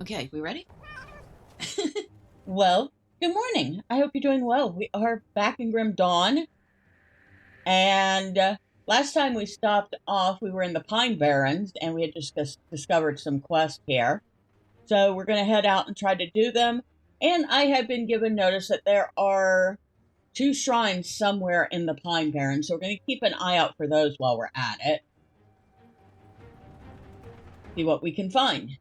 Okay, we ready? Well, good morning. I hope you're doing well. We are back in Grim Dawn, and last time we stopped off, we were in the Pine Barrens, and we had just discovered some quests here. So we're going to head out and try to do them. And I have been given notice that there are two shrines somewhere in the Pine Barrens, so we're going to keep an eye out for those while we're at it. See what we can find.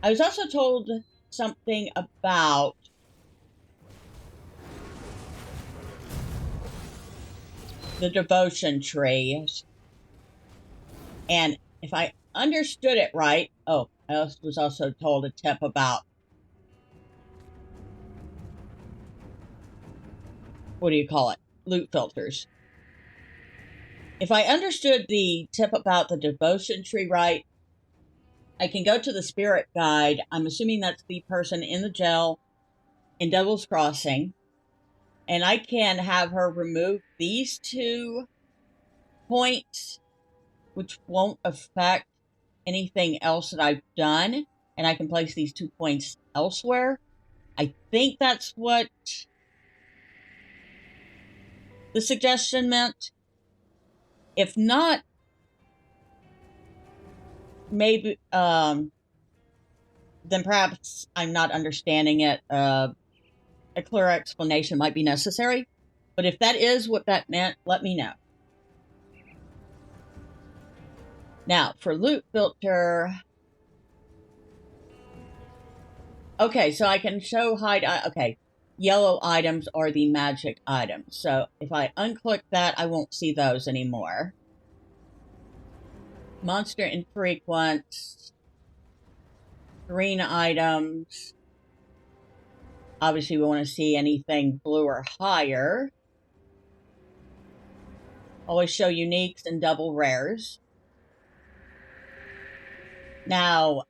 I was also told something about the devotion tree. And if I understood it right, I was also told a tip about what do you call it? Loot filters. If I understood the tip about the devotion tree right, I can go to the spirit guide. I'm assuming that's the person in the jail in Devil's Crossing, and I can have her remove these 2 points, which won't affect anything else that I've done, and I can place these 2 points elsewhere. I think that's what the suggestion meant. If not, maybe then perhaps I'm not understanding it. A clear explanation might be necessary. But if that is what that meant, let me know. Now, for loot filter, okay, so I can show hide. Okay, yellow items are the magic items. So if I unclick that, I won't see those anymore. Monster infrequent, green items. Obviously, we want to see anything blue or higher. Always show uniques and double rares. Now,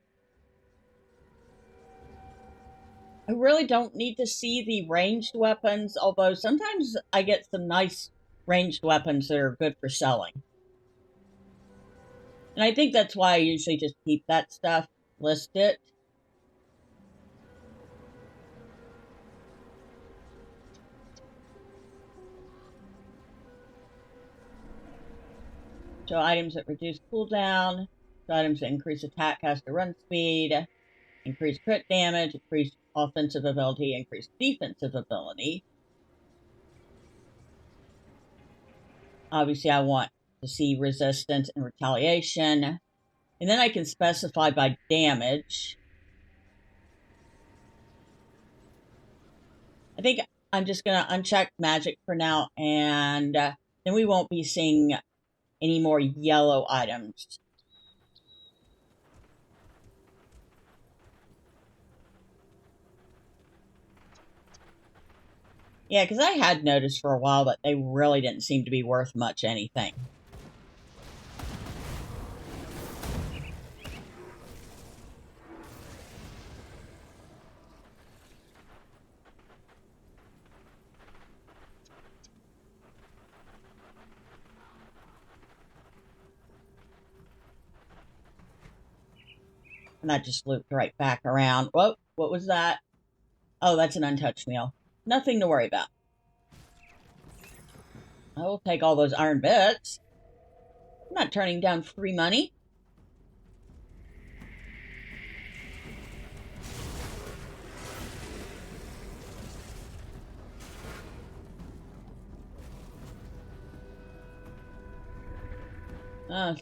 I really don't need to see the ranged weapons, although sometimes I get some nice ranged weapons that are good for selling. And I think that's why I usually just keep that stuff listed. So items that reduce cooldown, so items that increase attack caster run speed, increase crit damage, increase offensive ability, increase defensive ability. Obviously, I want to see resistance and retaliation. And then I can specify by damage. I think I'm just going to uncheck magic for now, and then we won't be seeing any more yellow items. Yeah, because I had noticed for a while that they really didn't seem to be worth much anything. And that just looped right back around. Whoa, what was that? Oh, that's an untouched meal. Nothing to worry about. I will take all those iron bits. I'm not turning down free money.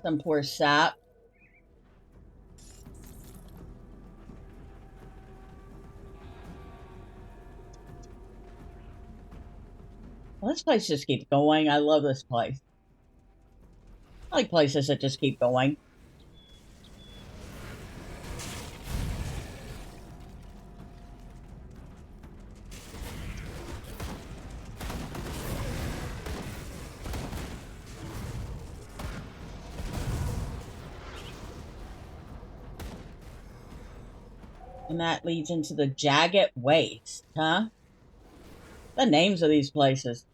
Some poor sap. Well, this place just keeps going. I love this place. I like places that just keep going. And that leads into the Jagged Waste, huh? The names of these places.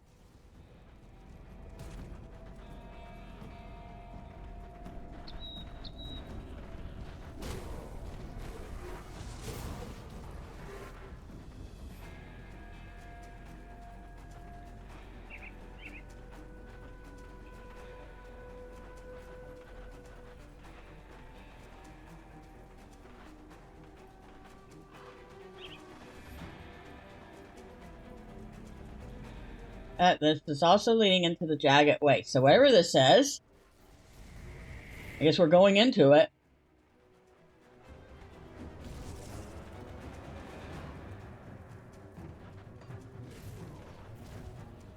This is also leading into the Jagged Way. So whatever this is, I guess we're going into it.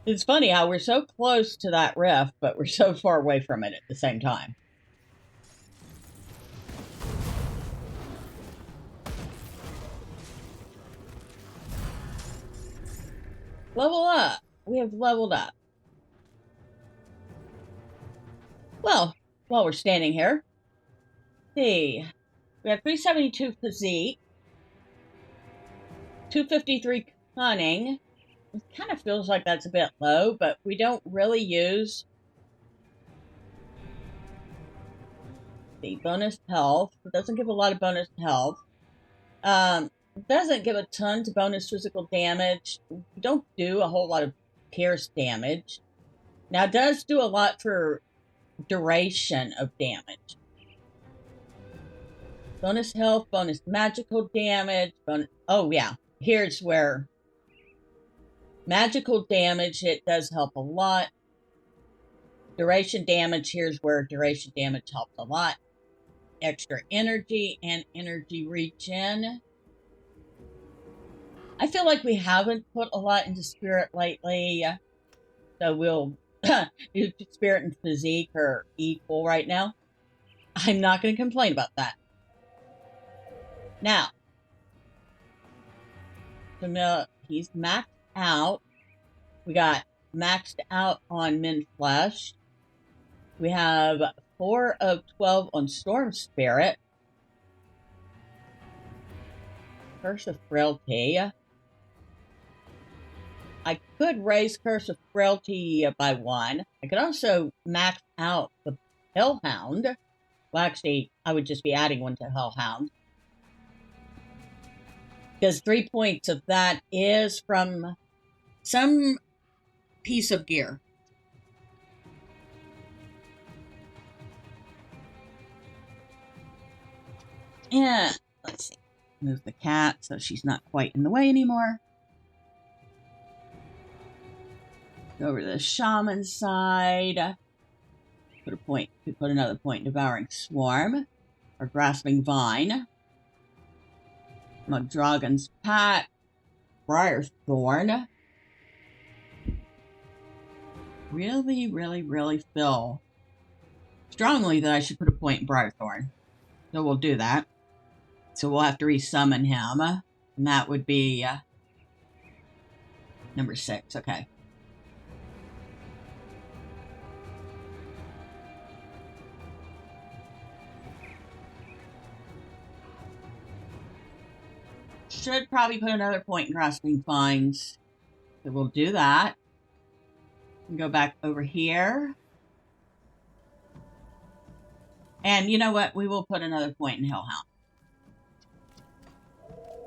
It's funny how we're so close to that rift, but we're so far away from it at the same time. Level up. We have leveled up. Well, while we're standing here, see, we have 372 physique, 253 cunning. It kind of feels like that's a bit low, but we don't really use the bonus health. It doesn't give a lot of bonus health. It doesn't give a ton to bonus physical damage. We don't do a whole lot of pierce damage. Now, it does do a lot for duration of damage. Bonus health, bonus magical damage, bonus... Oh, yeah. Here's where magical damage, it does help a lot. Duration damage, here's where duration damage helps a lot. Extra energy and energy regen. I feel like we haven't put a lot into spirit lately, so we'll do spirit and physique are equal right now. I'm not going to complain about that. Now, he's maxed out. We got maxed out on Min Flesh. We have 4 of 12 on Storm Spirit. Curse of Frailty. I could raise Curse of Frailty by 1. I could also max out the Hellhound. Well, actually, I would just be adding 1 to Hellhound. Because 3 points of that is from some piece of gear. Yeah, let's see. Move the cat so she's not quite in the way anymore. Go over to the shaman side. Put another point in Devouring Swarm or Grasping Vine. Dragon's Pact, Briarthorn. Really feel strongly that I should put a point in Briarthorn. So we'll do that. So we'll have to resummon him. And that would be number 6. Okay. Should probably put another point in Grasping Vines. So we'll do that. And go back over here. And you know what? We will put another point in Hellhound.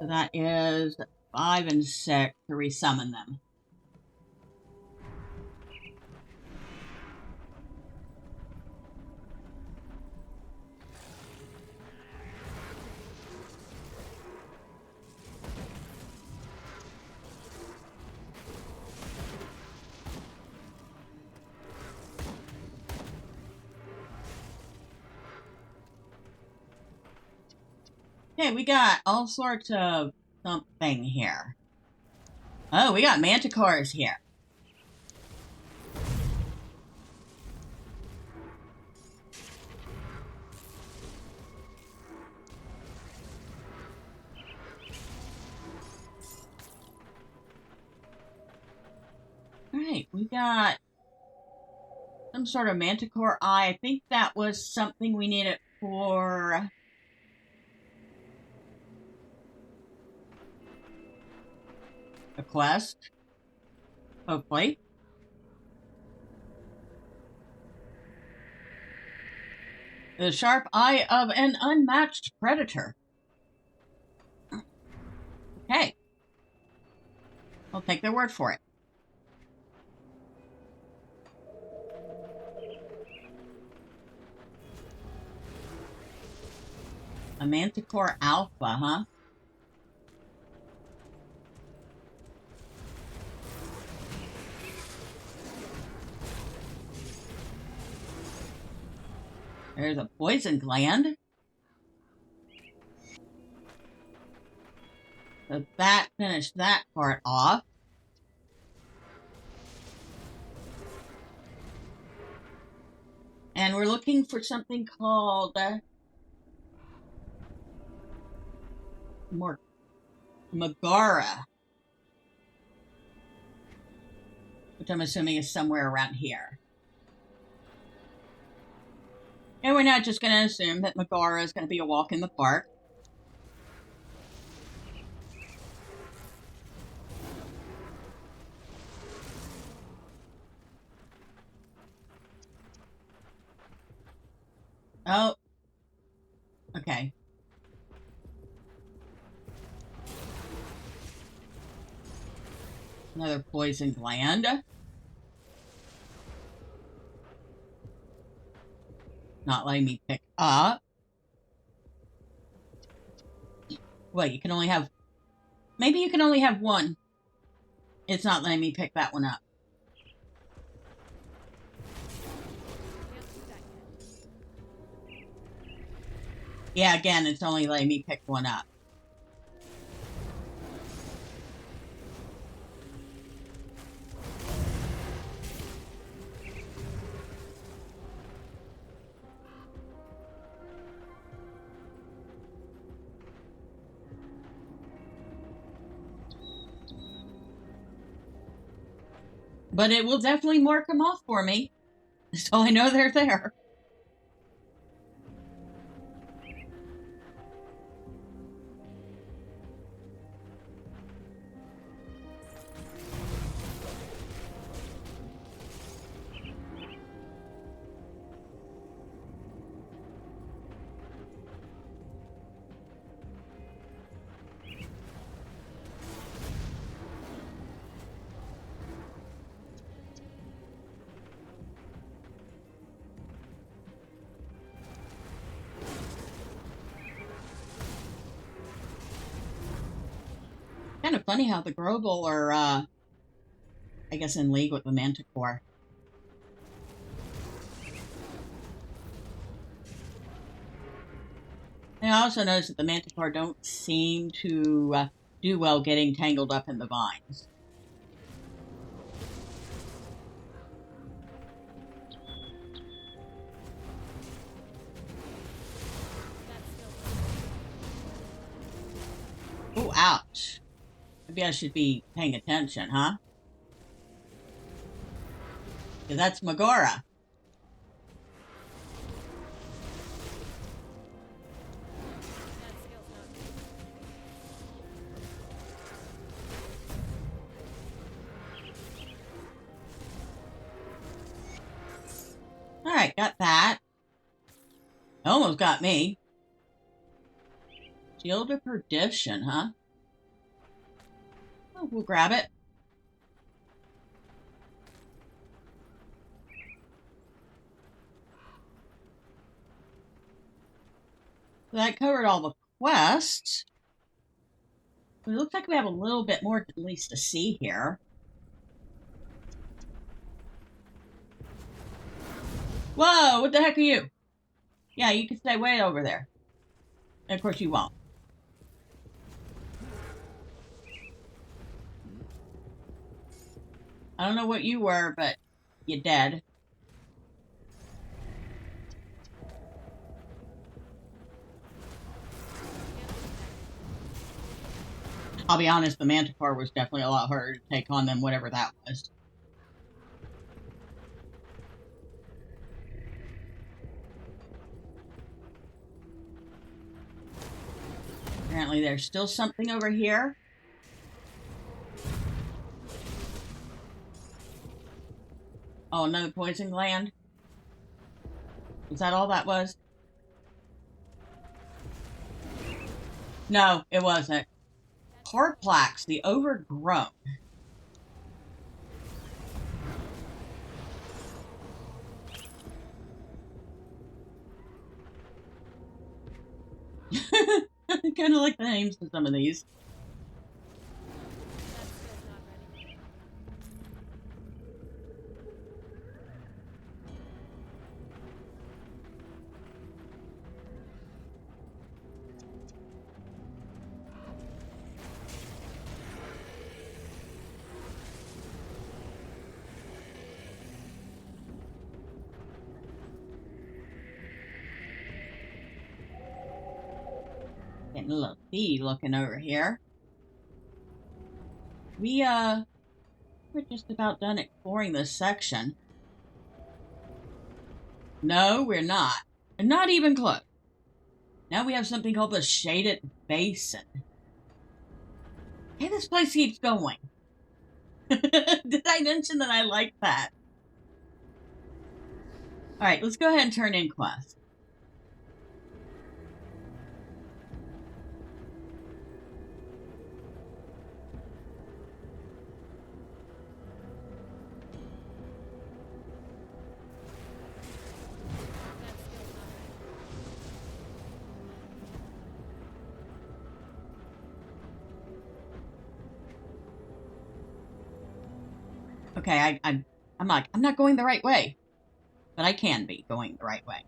So that is 5 and 6 to resummon them. Okay, we got all sorts of something here. Oh, we got manticores here. Alright, we got some sort of manticore eye. I think that was something we needed for a quest. Hopefully. The sharp eye of an unmatched predator. Okay. I'll take their word for it. A manticore alpha, huh? There's a poison gland. So that finished that part off. And we're looking for something called Megara, which I'm assuming is somewhere around here. And we're not just going to assume that Megara is going to be a walk in the park. Oh. Okay. Another poison gland. Not letting me pick up. Wait, you can only have... Maybe you can only have one. It's not letting me pick that one up. Yeah, again, it's only letting me pick one up. But it will definitely mark them off for me. So I know they're there. Kind of funny how the Grobel are, I guess, in league with the Manticore. And I also noticed that the Manticore don't seem to do well getting tangled up in the vines. Oh, ouch. Maybe I should be paying attention, huh? Because that's Megara. Alright, got that. Almost got me. Shield of Perdition, huh? Oh, we'll grab it. So that covered all the quests. But it looks like we have a little bit more at least to see here. Whoa, what the heck are you? Yeah, you can stay way over there. And of course you won't. I don't know what you were, but you're dead. I'll be honest, the Manticore was definitely a lot harder to take on than whatever that was. Apparently there's still something over here. Oh, another poison gland? Is that all that was? No, it wasn't. Carplax, the overgrown. I kind of like the names of some of these. Getting a little tea looking over here. We're just about done exploring this section. No, we're not. Not even close. Now we have something called the Shaded Basin. Hey, this place keeps going. Did I mention that I like that? Alright, let's go ahead and turn in quest. Okay, I'm not going the right way. But I can be going the right way.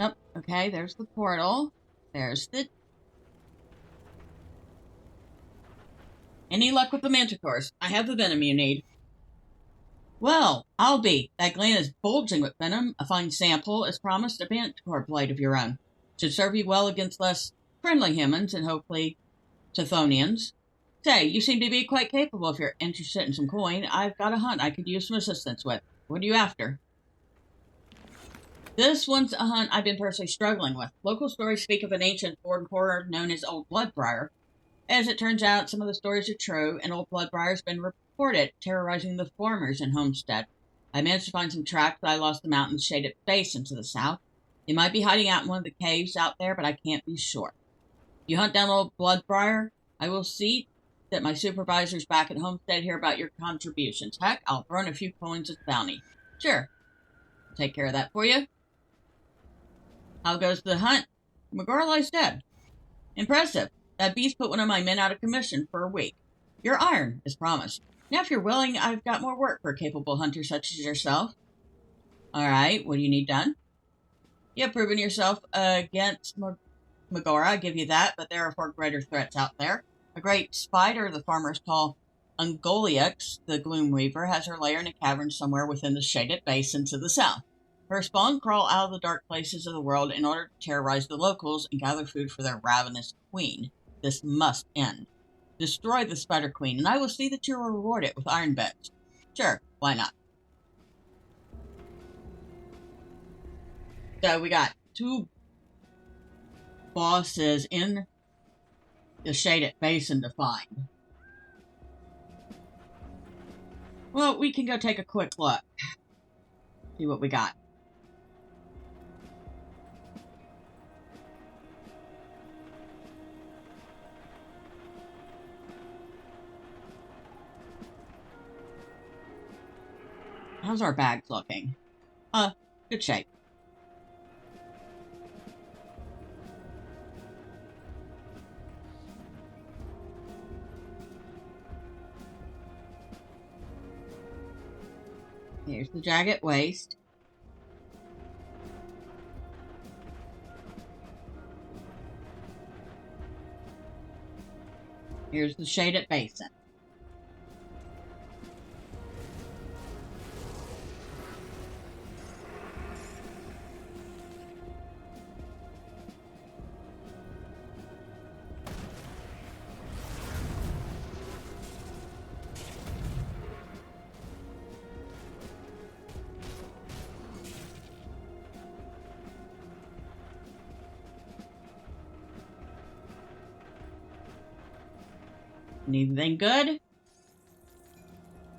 Nope. Okay, there's the portal. There's the... Any luck with the manticores? I have the venom you need. Well, I'll be. That gland is bulging with venom. A fine sample, as promised, a manticore blade of your own. Should serve you well against less friendly humans and hopefully Chthonians. Say, you seem to be quite capable if you're interested in some coin. I've got a hunt I could use some assistance with. What are you after? This one's a hunt I've been personally struggling with. Local stories speak of an ancient foreign horror known as Old Bloodbriar. As it turns out, some of the stories are true, and Old Bloodbriar's been reported terrorizing the farmers in Homestead. I managed to find some tracks, but I lost the mountain's shaded basin to the south. It might be hiding out in one of the caves out there, but I can't be sure. You hunt down Old Bloodbriar, I will see that my supervisors back at Homestead hear about your contributions. Heck, I'll throw in a few coins as bounty. Sure. I'll take care of that for you. How goes the hunt? McGar lies dead. Impressive. That beast put one of my men out of commission for a week. Your iron, as promised. Now, if you're willing, I've got more work for a capable hunter such as yourself. Alright, what do you need done? You have proven yourself against Megara, I give you that, but there are far greater threats out there. A great spider the farmers call Ungoliax, the Gloom Weaver, has her lair in a cavern somewhere within the shaded basin to the south. Her spawn crawl out of the dark places of the world in order to terrorize the locals and gather food for their ravenous queen. This must end. Destroy the Spider Queen, and I will see that you are rewarded with iron beds. Sure, why not? So we got 2 bosses in the shaded basin to find. Well, we can go take a quick look. See what we got. How's our bags looking? Good shape. Here's the jagged waist. Here's the shaded basin. Anything good?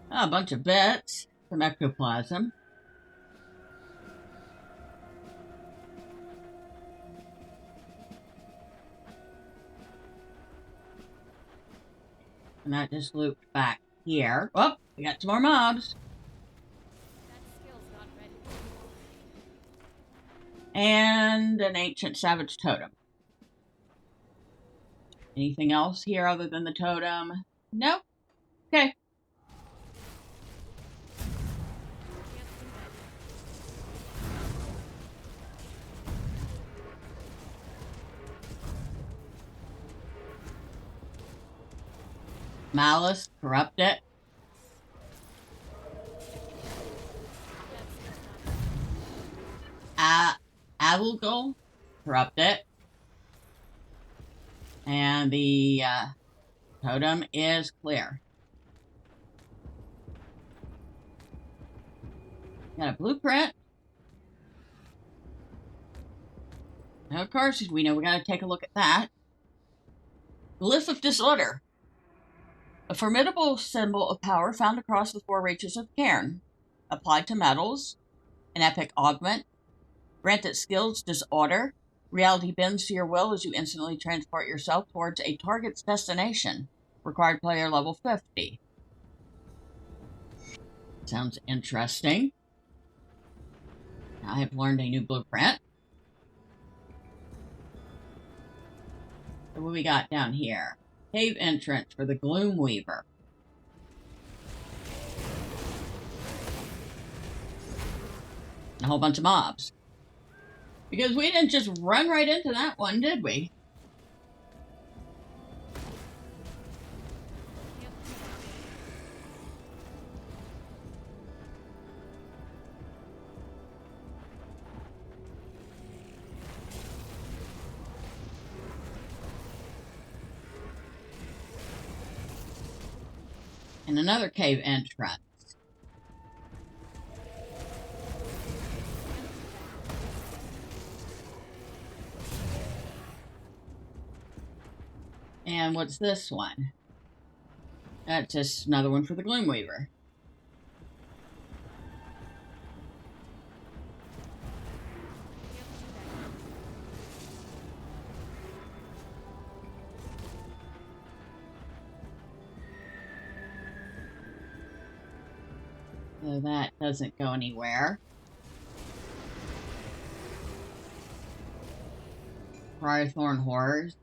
Oh, a bunch of bits. Some ectoplasm. And that just looped back here. Oh, we got some more mobs. And an ancient savage totem. Anything else here other than the totem? No? Okay. Malice, corrupt it. Avulgal, corrupt it. And the totem is clear. Got a blueprint. Of course, we know we gotta take a look at that. Glyph of Disorder. A formidable symbol of power found across the four reaches of Cairn. Applied to metals. An epic augment. Granted skills disorder. Reality bends to your will as you instantly transport yourself towards a target's destination. Required player level 50. Sounds interesting. I have learned a new blueprint. So what we got down here? Cave entrance for the Gloom Weaver. A whole bunch of mobs. Because we didn't just run right into that one, did we? And another cave entrance. And what's this one? That's just another one for the Gloomweaver. So that doesn't go anywhere. Briarthorn Horrors.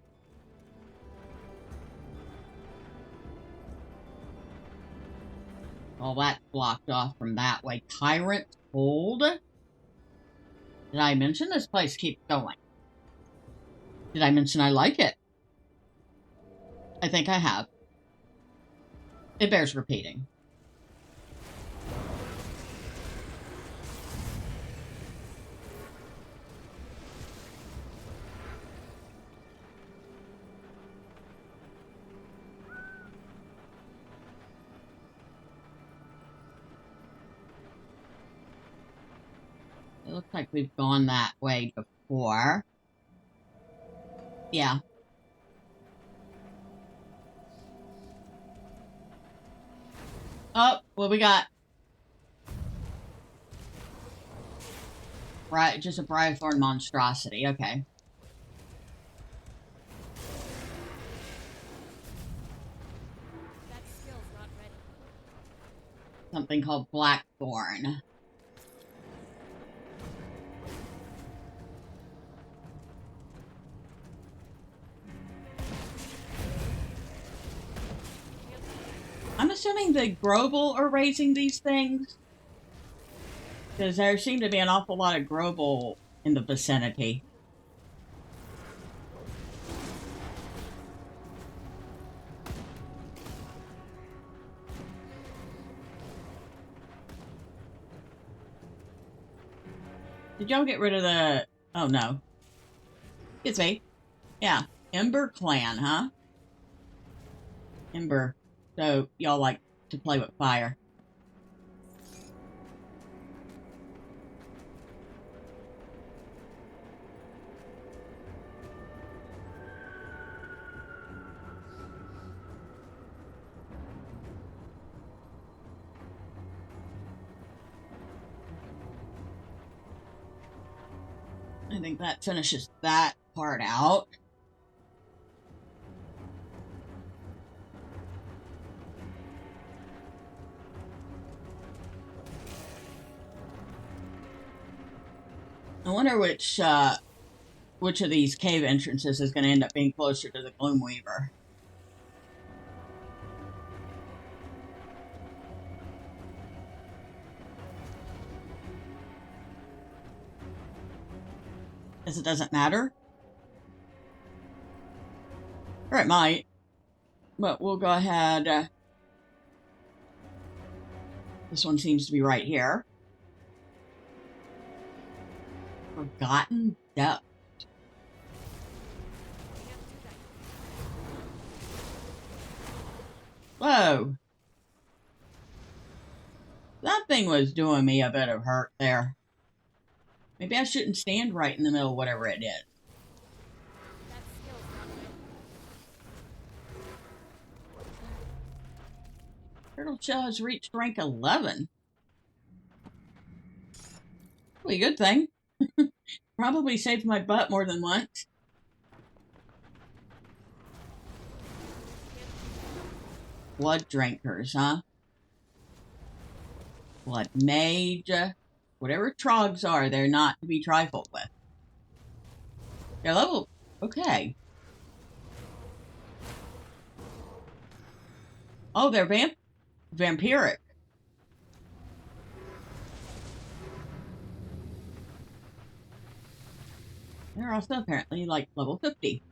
Well, that's blocked off from that way. Tyrant Hold. Did I mention this place keeps going? Did I mention I like it? I think I have. It bears repeating. It looks like we've gone that way before. Yeah. Oh, what we got? Right, just a Briarthorn monstrosity. Okay. That skill's not ready. Something called Blackthorn. I'm assuming the Grobel are raising these things. Because there seem to be an awful lot of Grobel in the vicinity. Did y'all get rid of the... Oh, no. It's me. Yeah. Ember Clan, huh? Ember. So, y'all like to play with fire. I think that finishes that part out. I wonder which of these cave entrances is going to end up being closer to the Gloomweaver. Guess it doesn't matter. Or it might. But we'll go ahead. This one seems to be right here. Forgotten Depth. Whoa. That thing was doing me a bit of hurt there. Maybe I shouldn't stand right in the middle of whatever it is. That skill's not ready. Turtle Shell has reached rank 11. Probably a good thing. Probably saved my butt more than once. Blood Drinkers, huh? Blood Mage. Whatever trogs are, they're not to be trifled with. They're level... Okay. Oh, they're vampiric. They're also apparently like level 50.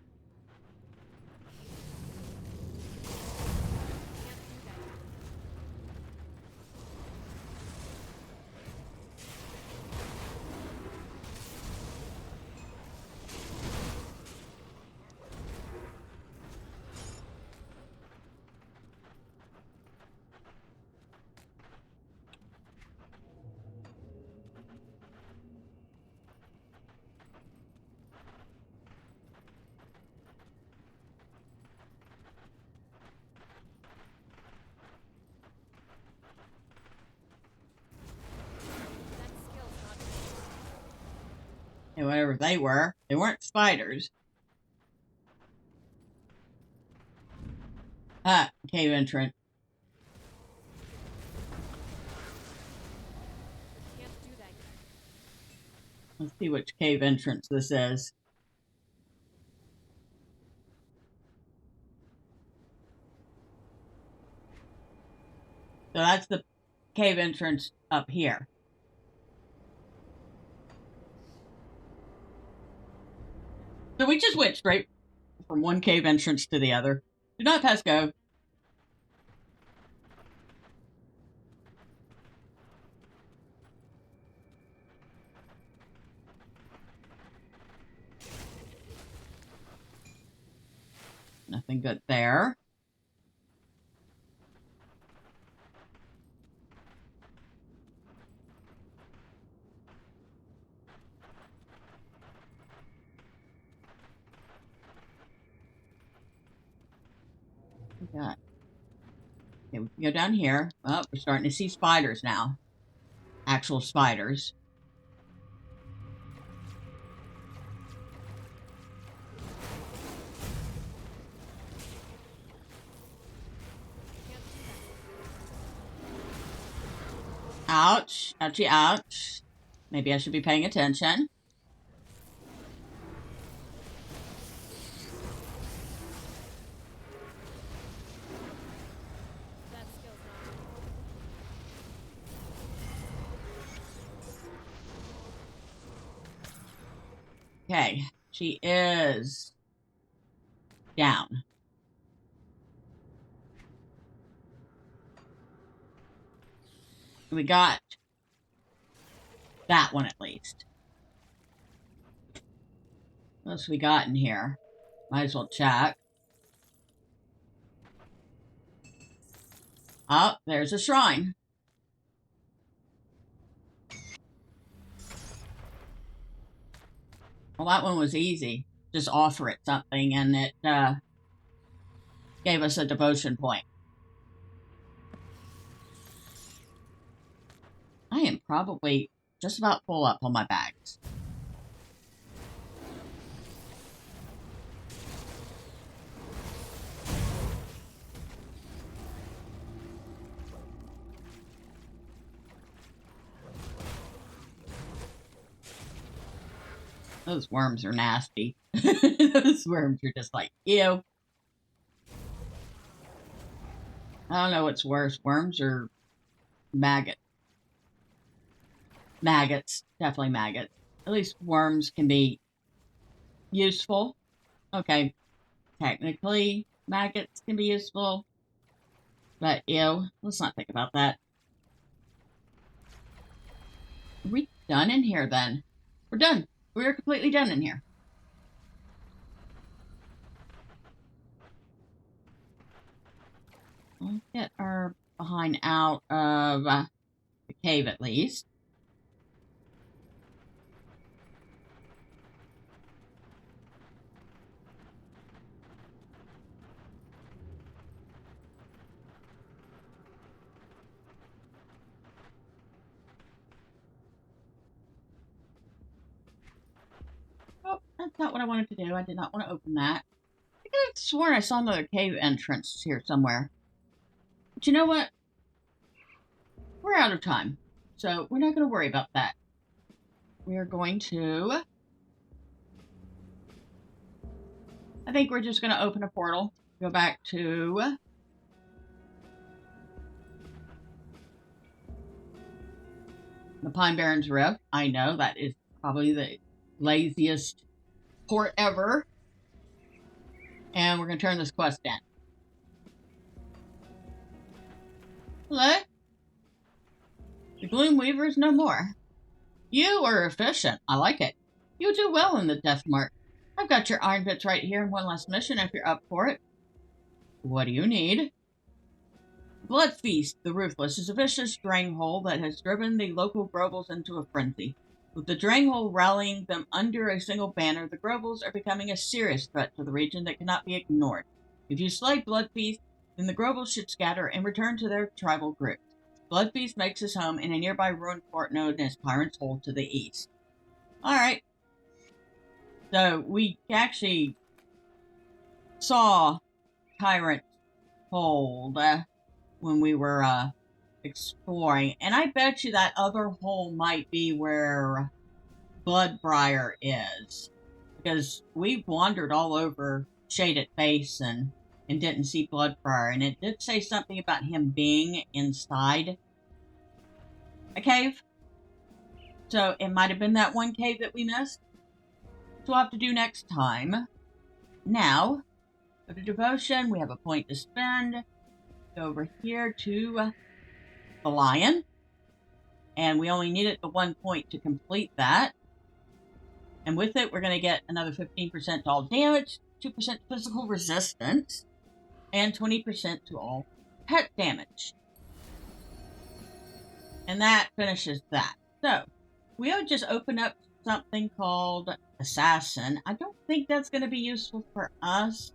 And whatever they weren't spiders. Ah, cave entrance. Can't do that yet. Let's see which cave entrance this is. So that's the cave entrance up here. So we just went straight from one cave entrance to the other. Do not pass go. Nothing good there. We got. Okay, we can go down here. Oh, we're starting to see spiders now. Actual spiders. Ouch. Ouchie, ouch. Maybe I should be paying attention. That skill's not ready. Okay, she is down. We got that one at least. What else we got in here? Might as well check. Oh, there's a shrine. Well, that one was easy. Just offer it something and it gave us a devotion point. I am probably just about full up on my bags. Those worms are nasty. Those worms are just like, ew. I don't know what's worse, worms or maggots. Maggots, definitely maggots. At least worms can be useful. Okay, technically, maggots can be useful. But, ew, let's not think about that. Are we done in here, then? We're done. We're completely done in here. We'll get our behind out of the cave, at least. Oh, that's not what I wanted to do. I did not want to open that. I could have sworn I saw another cave entrance here somewhere. But you know what? We're out of time. So we're not going to worry about that. We are going to... I think we're just going to open a portal. Go back to... the Pine Barrens Rift. I know that is probably the laziest port ever. And we're going to turn this quest in. Hello? The Gloom Weaver is no more. You are efficient. I like it. You'll do well in the Death Mark. I've got your iron bits right here and one last mission if you're up for it. What do you need? Blood Feast, the Ruthless, is a vicious drainhole that has driven the local Grobles into a frenzy. With the drainhole rallying them under a single banner, the Grobles are becoming a serious threat to the region that cannot be ignored. If you slay Blood Feast, then the Grobles should scatter and return to their tribal groups. Blood Feast makes his home in a nearby ruined fort known as Tyrant's Hold to the east. Alright. So, we actually saw Tyrant's Hold when we were exploring. And I bet you that other hole might be where Bloodbriar is. Because we wandered all over Shaded Basin and didn't see Bloodbriar. And it did say something about him being inside a cave. So it might have been that one cave that we missed. So we'll have to do next time. Now, go to Devotion. We have a point to spend. Go over here to the Lion. And we only needed the 1 point to complete that. And with it, we're going to get another 15% to all damage, 2% physical resistance, and 20% to all pet damage. And that finishes that. So, we'll just open up something called Assassin. I don't think that's going to be useful for us.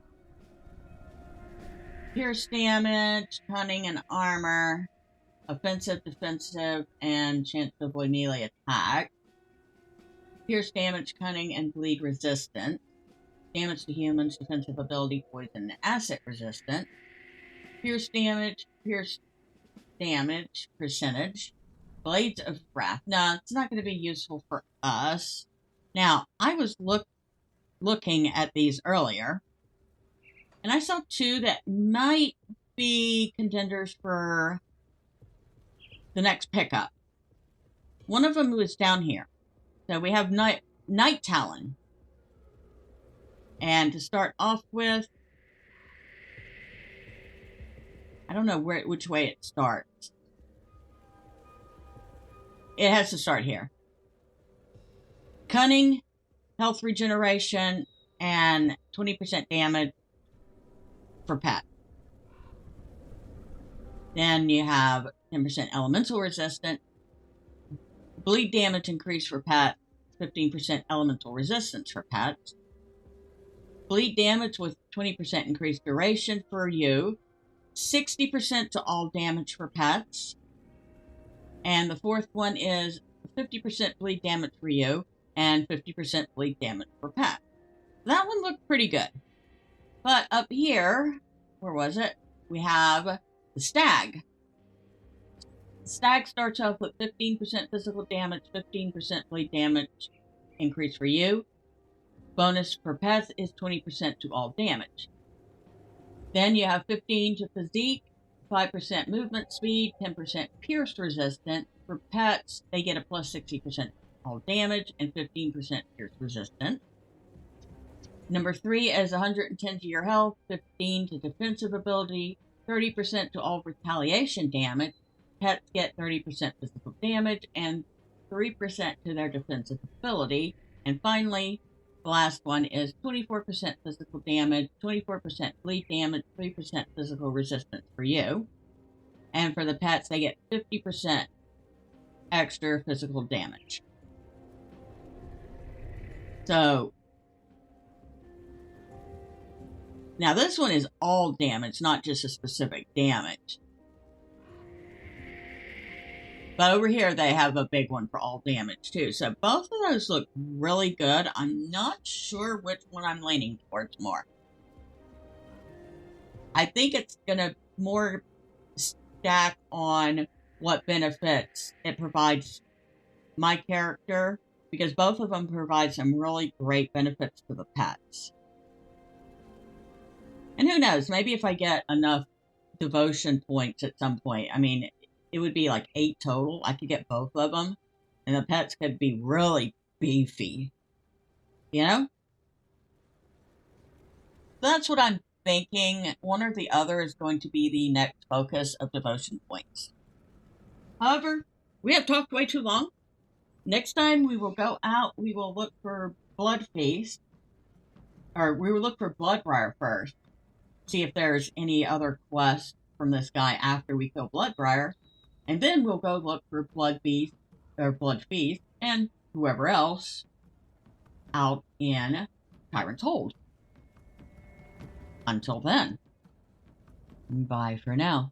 Pierce damage, cunning and armor, offensive, defensive, and chance to avoid melee attack. Pierce damage, cunning, and bleed resistant. Damage to humans, defensive ability, poison, and acid resistant. Pierce damage, percentage. Blades of Wrath. No, it's not going to be useful for us. Now, I was looking at these earlier, and I saw two that might be contenders for the next pickup. One of them was down here. So we have Night Talon. And to start off with, I don't know which way it starts. It has to start here. Cunning, health regeneration, and 20% damage for pet. Then you have 10% elemental resistant, bleed damage increase for pet, 15% elemental resistance for pets, bleed damage with 20% increased duration for you, 60% to all damage for pets, and the fourth one is 50% bleed damage for you, and 50% bleed damage for pet. That one looked pretty good. But up here, where was it? We have the Stag. The Stag starts off with 15% physical damage, 15% bleed damage increase for you. Bonus for pets is 20% to all damage. Then you have 15 to physique, 5% movement speed, 10% pierce resistant. For pets, they get a plus 60% all damage and 15% pierce resistant. Number 3 is 110 to your health, 15 to defensive ability, 30% to all retaliation damage. Pets get 30% physical damage and 3% to their defensive ability. And finally, the last one is 24% physical damage, 24% bleed damage, 3% physical resistance for you. And for the pets, they get 50% extra physical damage. So, now this one is all damage, not just a specific damage. But over here, they have a big one for all damage, too. So both of those look really good. I'm not sure which one I'm leaning towards more. I think it's going to more stack on what benefits it provides my character, because both of them provide some really great benefits to the pets. And who knows, maybe if I get enough devotion points at some point, I mean, it would be like 8 total. I could get both of them, and the pets could be really beefy. You know? So that's what I'm thinking. One or the other is going to be the next focus of devotion points. However, we have talked way too long. Next time we will go out, we will look for Blood Feast. Or we will look for Bloodbriar first. See if there's any other quests from this guy after we kill Bloodbriar. And then we'll go look for Blood Feast, and whoever else out in Tyrant's Hold. Until then, bye for now.